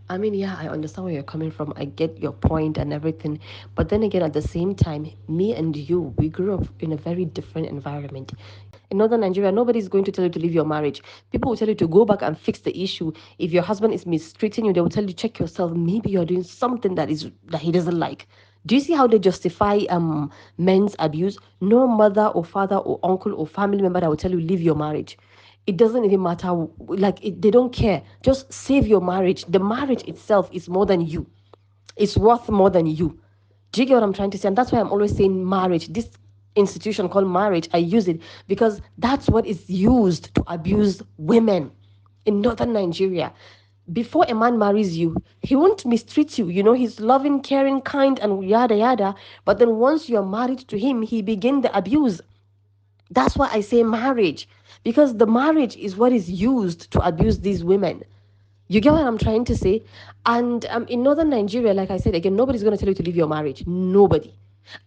I mean, yeah, I understand where you're coming from. I get your point and everything. But then again, at the same time, me and you, we grew up in a very different environment. In northern Nigeria, nobody's going to tell you to leave your marriage. People will tell you to go back and fix the issue. If your husband is mistreating you, they will tell you check yourself. Maybe you're doing something that he doesn't like. Do you see how they justify men's abuse? No mother or father or uncle or family member that will tell you leave your marriage. It doesn't even matter. They don't care. Just save your marriage. The marriage itself is more than you. It's worth more than you. Do you get what I'm trying to say? And that's why I'm always saying marriage. This institution called marriage, I use it because that's what is used to abuse women in northern Nigeria. Before a man marries you, he won't mistreat you. You know, he's loving, caring, kind, and yada yada. But then once you're married to him, he begin the abuse. That's why I say marriage, because the marriage is what is used to abuse these women. You get what I'm trying to say? And in northern Nigeria, like I said again, nobody's going to tell you to leave your marriage. Nobody.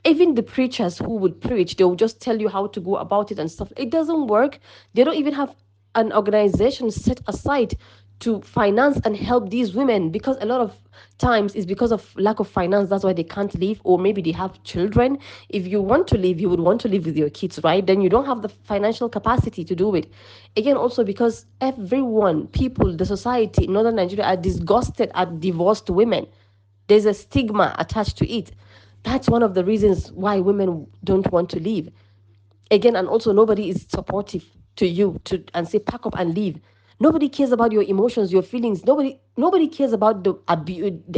Even the preachers who would preach, they will just tell you how to go about it and stuff. It doesn't work. They don't even have an organization set aside to finance and help these women, because a lot of times it's because of lack of finance. That's why they can't leave, or maybe they have children. If you want to leave, you would want to live with your kids, right? Then you don't have the financial capacity to do it. Again, also because everyone, people, the society in northern Nigeria are disgusted at divorced women. There's a stigma attached to it. That's one of the reasons why women don't want to leave. Again, and also nobody is supportive to you to and say pack up and leave. Nobody cares about your emotions, your feelings. Nobody cares about the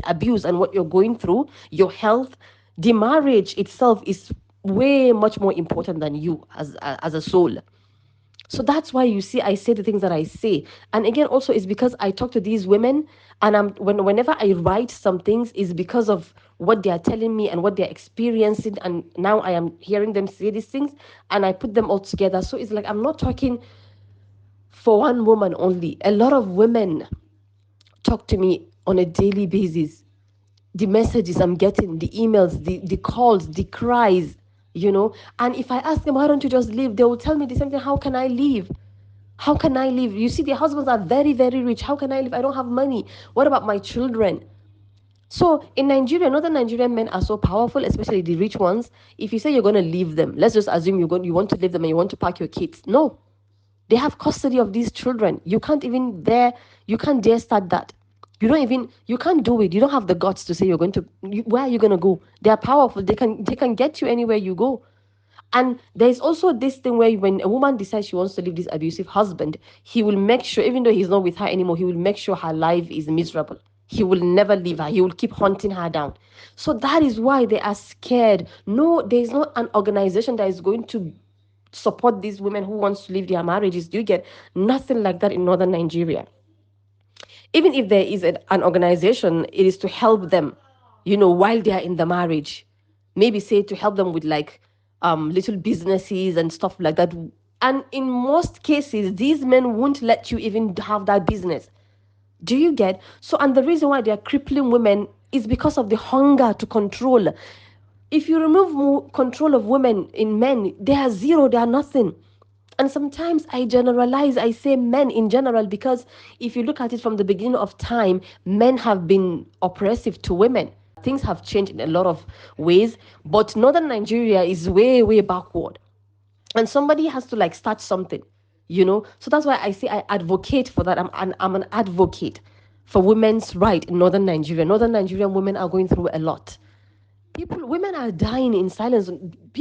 abuse and what you're going through, your health. The marriage itself is way much more important than you as a soul. So that's why you see I say the things that I say. And again, also it's because I talk to these women, and whenever I write some things is because of what they are telling me and what they're experiencing. And now I am hearing them say these things and I put them all together. So it's like I'm not talking for one woman only. A lot of women talk to me on a daily basis. The messages I'm getting, the emails, the calls, the cries, you know. And if I ask them, why don't you just leave? They will tell me the same thing. How can I leave? How can I live? You see, their husbands are very, very rich. How can I live? I don't have money. What about my children? So in Nigeria, northern Nigerian men are so powerful, especially the rich ones. If you say you're going to leave them, let's just assume you want to leave them and you want to pack your kids. No, they have custody of these children. You can't dare start that. You can't do it. You don't have the guts to say you're going to, where are you going to go? They are powerful. They can get you anywhere you go. And there's also this thing where when a woman decides she wants to leave this abusive husband, he will make sure, even though he's not with her anymore, he will make sure her life is miserable. He will never leave her. He will keep hunting her down. So that is why they are scared. No, there's not an organization that is going to support these women who wants to leave their marriages. Do you get nothing like that in northern Nigeria? Even if there is an organization, it is to help them, while they are in the marriage. Maybe say to help them with like little businesses and stuff like that. And in most cases, these men won't let you even have that business. Do you get? So, and the reason why they are crippling women is because of the hunger to control. If you remove control of women in men, they are zero, they are nothing. And sometimes I generalize, I say men in general, because if you look at it from the beginning of time, men have been oppressive to women. Things have changed in a lot of ways, but northern Nigeria is way, way backward. And somebody has to like start something. So that's why I say I advocate for that. I'm an advocate for women's right in northern Nigeria. Northern Nigerian women are going through a lot. Women are dying in silence.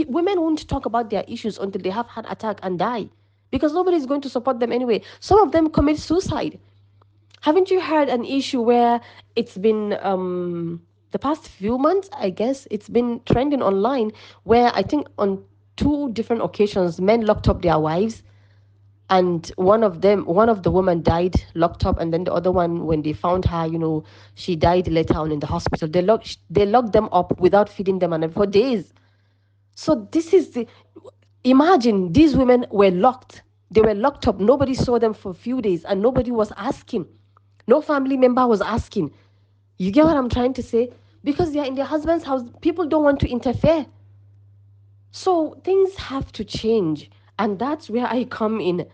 Women won't talk about their issues until they have heart attack and die, because nobody is going to support them anyway. Some of them commit suicide. Haven't you heard an issue where it's been the past few months? I guess it's been trending online, where I think on two different occasions men locked up their wives, and one of the women died locked up, and then the other one, when they found her, she died later on in the hospital. They locked them up without feeding them and for days. So this is the imagine, these women were locked. They were locked up. Nobody saw them for a few days, and nobody was asking. No family member was asking. You get what I'm trying to say? Because they're in their husband's house, people don't want to interfere. So things have to change, and that's where I come in.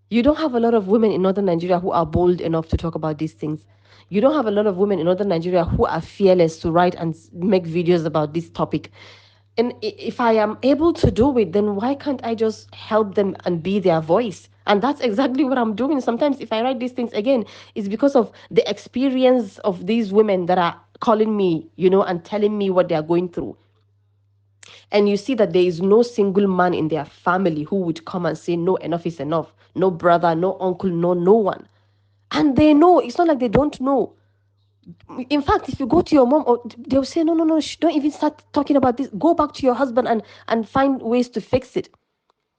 You don't have a lot of women in northern Nigeria who are bold enough to talk about these things. You don't have a lot of women in northern Nigeria who are fearless to write and make videos about this topic. And if I am able to do it, then why can't I just help them and be their voice? And that's exactly what I'm doing. Sometimes if I write these things again, it's because of the experience of these women that are calling me, and telling me what they are going through. And you see that there is no single man in their family who would come and say, no, enough is enough. No brother, no uncle, no one. And they know. It's not like they don't know. In fact, if you go to your mom, or they'll say, no, no, no, don't even start talking about this. Go back to your husband and find ways to fix it.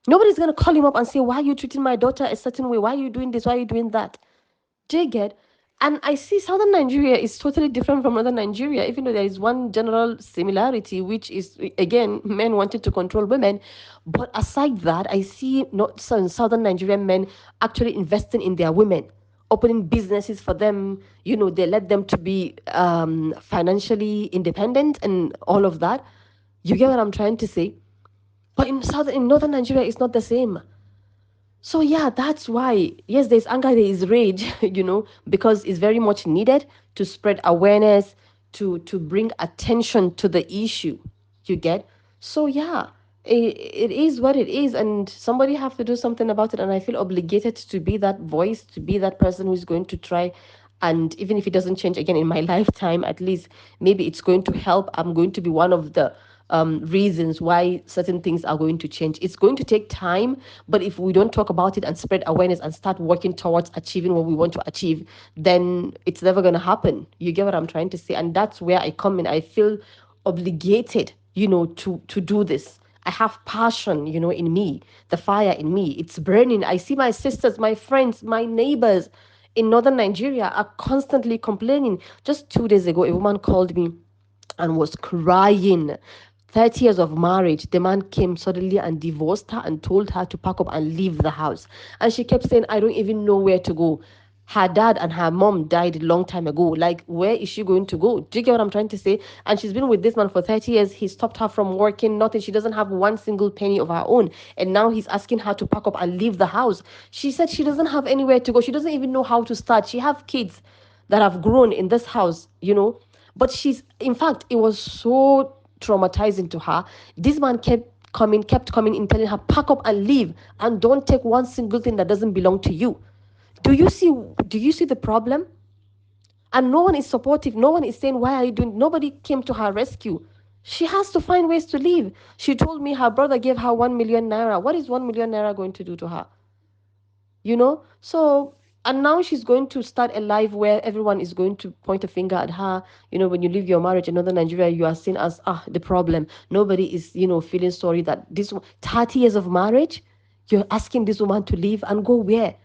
Nobody's going to call him up and say, why are you treating my daughter a certain way? Why are you doing this? Why are you doing that? Do you get? And I see southern Nigeria is totally different from northern Nigeria, even though there is one general similarity, which is, again, men wanted to control women. But aside that, I see not southern Nigerian men actually investing in their women, opening businesses for them. They let them to be financially independent and all of that. You get what I'm trying to say? But in northern Nigeria, it's not the same. So yeah, that's why, yes, there's anger, there is rage, because it's very much needed to spread awareness, to bring attention to the issue. You get? So yeah, it is what it is, and somebody have to do something about it. And I feel obligated to be that voice, to be that person who's going to try. And even if it doesn't change again in my lifetime, at least maybe it's going to help. I'm going to be one of the reasons why certain things are going to change. It's going to take time, but if we don't talk about it and spread awareness and start working towards achieving what we want to achieve, then it's never going to happen. You get what I'm trying to say? And that's where I come in. I feel obligated, to do this. I have passion, in me, the fire in me. It's burning. I see my sisters, my friends, my neighbors in northern Nigeria are constantly complaining. Just 2 days ago, a woman called me and was crying. 30 years of marriage, the man came suddenly and divorced her and told her to pack up and leave the house. And she kept saying, I don't even know where to go. Her dad and her mom died a long time ago. Like, where is she going to go? Do you get what I'm trying to say? And she's been with this man for 30 years. He stopped her from working, nothing. She doesn't have one single penny of her own. And now he's asking her to pack up and leave the house. She said she doesn't have anywhere to go. She doesn't even know how to start. She have kids that have grown in this house, But in fact, it was so traumatizing to her. This man kept coming in, telling her, pack up and leave, and don't take one single thing that doesn't belong to you. Do you see the problem? And no one is supportive. No one is saying, why are you doing? Nobody came to her rescue. She has to find ways to live. She told me her brother gave her 1 million naira. What is 1 million naira going to do to her? So, and now she's going to start a life where everyone is going to point a finger at her. When you leave your marriage in northern Nigeria, you are seen as the problem. Nobody is feeling sorry that this 30 years of marriage, you're asking this woman to leave and go where?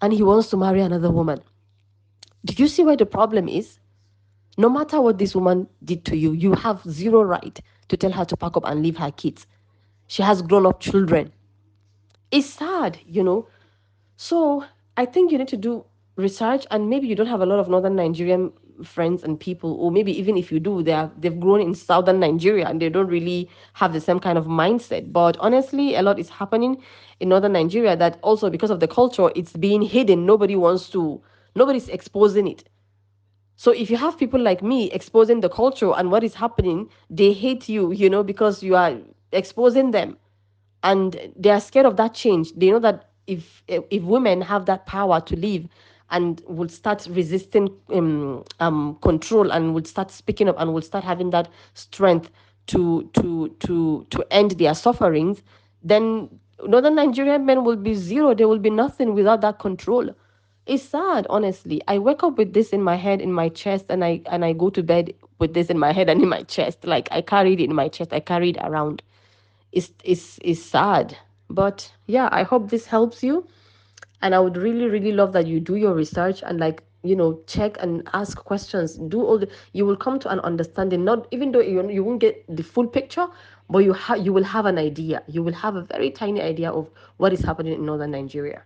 And he wants to marry another woman. Do you see where the problem is? No matter what this woman did to you, you have zero right to tell her to pack up and leave her kids. She has grown up children. It's sad. So I think you need to do research, and maybe you don't have a lot of northern Nigerian friends and people, or maybe even if you do, they've grown in southern Nigeria and they don't really have the same kind of mindset. But honestly, a lot is happening in northern Nigeria that also, because of the culture, it's being hidden. Nobody's exposing it. So if you have people like me exposing the culture and what is happening, they hate you, because you are exposing them, and they are scared of that change. They know that if women have that power to leave and will start resisting control, and will start speaking up, and will start having that strength to end their sufferings, then northern Nigerian men will be zero. There will be nothing without that control. It's sad, honestly. I wake up with this in my head, in my chest, and I go to bed with this in my head and in my chest. Like, I carried it in my chest. I carried around. It's sad. But yeah, I hope this helps you. And I would really, really love that you do your research and, like, check and ask questions. You will come to an understanding. Not even though you won't get the full picture, but you will have an idea. You will have a very tiny idea of what is happening in northern Nigeria.